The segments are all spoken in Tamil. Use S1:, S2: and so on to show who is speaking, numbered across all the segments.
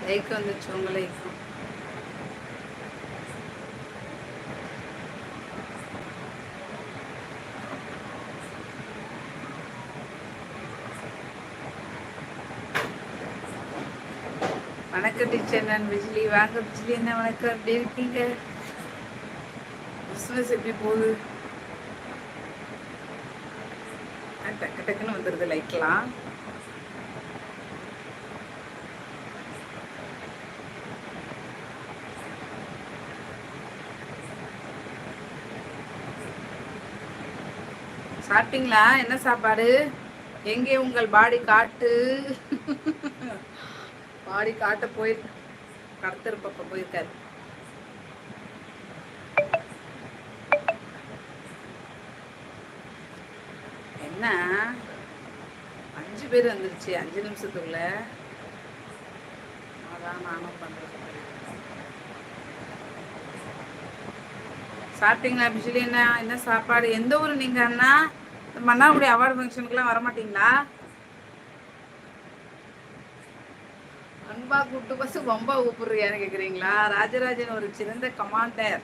S1: லைக் வந்துச்சு உங்க லைக்கும். வணக்கம் டீச்சர், நான் விஜிலி. வாங்க விஜிலி, என்ன வணக்கம், எப்படி இருக்கீங்க? பிஸ்னஸ் எப்படி போகுது? டக்கு டக்குன்னு வந்துடுது லைக்லாம். சாப்பிட்டீங்களா? என்ன சாப்பாடு? எங்கே உங்கள் பாடி காட்டு? பாடி காட்ட போயிருக்கு, கடத்தர் பக்கம் போயிருக்காரு. என்ன 5 பேர் வந்துருச்சு 5 நிமிஷத்துக்குள்ள. அதான் நானும் பண்றது. சாப்பிட்டீங்களா பிஜிலி? என்ன சாப்பாடு? எந்த ஊர் நீங்க அண்ணா? மன்னார்குடி அவார்டு ஃபங்க்ஷனுக்குலாம் வரமாட்டீங்களா? அன்பா கூப்பிட்டு பஸ் ரொம்ப கூப்பிடுறியான்னு கேக்குறீங்களா? ராஜராஜன் ஒரு சிறந்த கமாண்டர்.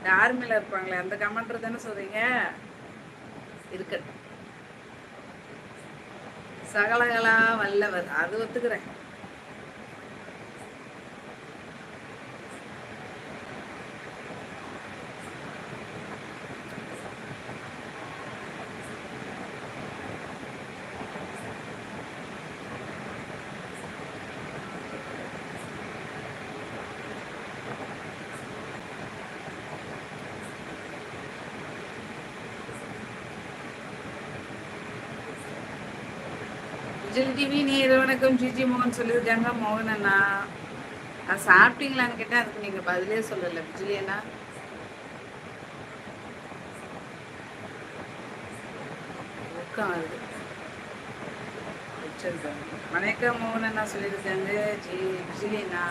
S1: யார் மேல இருப்பாங்களே அந்த கமாண்டர் தானே சொல்றீங்க? இருக்கட்டும். சகலகலா வல்லவர், அது ஒத்துக்கிறேன். விஜய் டிவி நேரு வணக்கம். ஜிஜி மோகன் சொல்லியிருக்காங்க. மோகன் அண்ணா நான் சாப்பிட்டீங்களான்னு கேட்டேன், அதுக்கு நீங்க பதிலே சொல்லல விஜய் அண்ணா. ஊக்கம் வருது. வணக்கம் மோகன் அண்ணா சொல்லியிருக்காங்க. விஜய் அண்ணா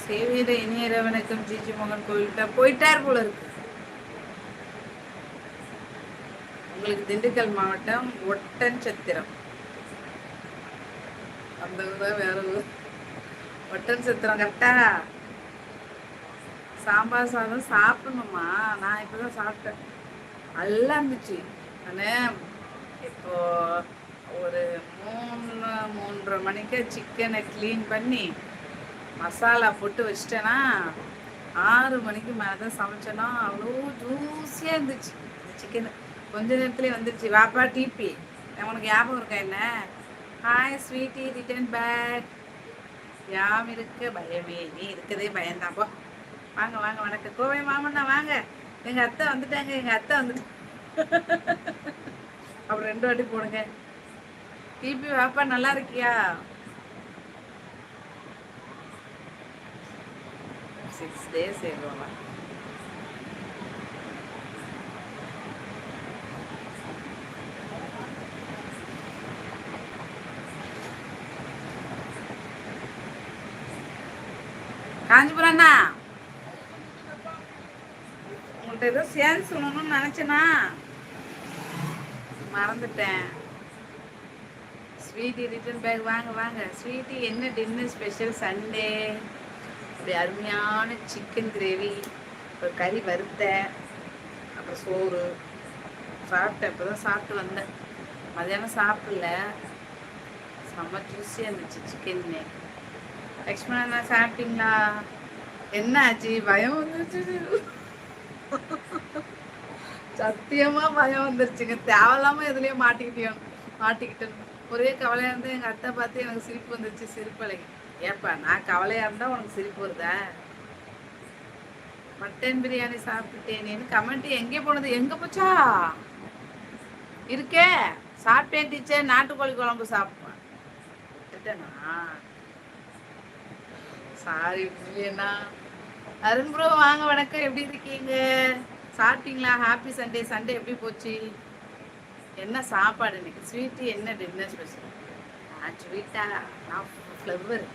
S1: சேவியர இனியர வணக்கம். ஜிஜி மோகன் கோயில்கிட்ட போயிட்டார் போல இருக்கு. உங்களுக்கு திண்டுக்கல் மாவட்டம் ஒட்டன்சத்திரம், அந்த ஊர் தான், வேற ஊர். ஒட்டன்சத்திரம் கரெக்டா? சாம்பார் சாதம் சாப்பிடணுமா? நான் இப்பதான் சாப்பிட்டேன், நல்லா இருந்துச்சு. நான் இப்போ ஒரு 3:30 மணிக்கு சிக்கனை க்ளீன் பண்ணி மசாலா போட்டு வச்சிட்டேன்னா 6 மணிக்கு மேலே தான் சமைச்சேன்னா அவ்வளோ ஜூஸியாக இருந்துச்சு சிக்கனு. கொஞ்ச நேரத்துலேயே வந்துடுச்சு. வாப்பா டிபி, உனக்கு ஞாபகம் இருக்கா என்ன? Hi sweetie, return back. யாம் இருக்க பயமே, நீ இருக்கதே பயந்தாப்போ. வாங்க வாங்க, வணக்கம் கோவை மாமண்ணா, வாங்க. எங்கள் அத்தை வந்துட்டாங்க, எங்கள் அத்தை வந்துட்டு. அப்புறம் 2 வாட்டி போடுங்க. டிபி வாப்பா, நல்லா இருக்கியா? 6 days ஆகுவா. காஞ்சிபுரம் அண்ணா, உங்கள்கிட்ட ஏதோ சேர்ந்து சொல்லணும்னு நினச்சேனா மறந்துட்டேன். Sweetie return back. வாங்க வாங்க ஸ்வீட்டி, என்ன டின்னர் ஸ்பெஷல் சண்டே? அப்படி அருமையான சிக்கன் கிரேவி, ஒரு கறி வறுத்த, அப்புறம் சோறு சாப்பிட்டேன். இப்போ தான் சாப்பிட்டு வந்தேன். மதியானம் சாப்பிடல, செம்ம ஜூஸியாக இருந்துச்சு சிக்கன்னு. லக்ஷ்மணா சாப்பிட்டீங்களா? என்ன ஆச்சு? பயம் வந்துருச்சு, சத்தியமா பயம் வந்துருச்சுங்க. தேவையில்லாம எதுலயும் மாட்டிக்கிட்டேன். ஒரே கவலையா இருந்து எங்க அத்தை பார்த்து எனக்கு சிரிப்பு வந்துருச்சு. சிரிப்பலை. ஏப்பா நான் கவலையா இருந்தா உனக்கு சிரிப்பு வருதா? மட்டன் பிரியாணி சாப்பிட்டேனேன்னு கமெண்ட் எங்கே போனது? எங்க போச்சா? இருக்கே, சாப்பிட்டேன் டீச்சர், நாட்டுக்கோழி குழம்பு சாப்பிட்டேன். விட்டுட்டேனா? சாரி இல்லையா. அருண் ப்ரோ வாங்க, வணக்கம், எப்படி இருக்கீங்க? சாப்பிட்டீங்களா? Happy Sunday. சண்டே எப்படி போச்சு? என்ன சாப்பாடு இன்னைக்கு? ஸ்வீட்டு என்ன டின்னர் ஸ்பெஷல்? நான் ஸ்வீட்டா, நான் ஃப்ளவர்.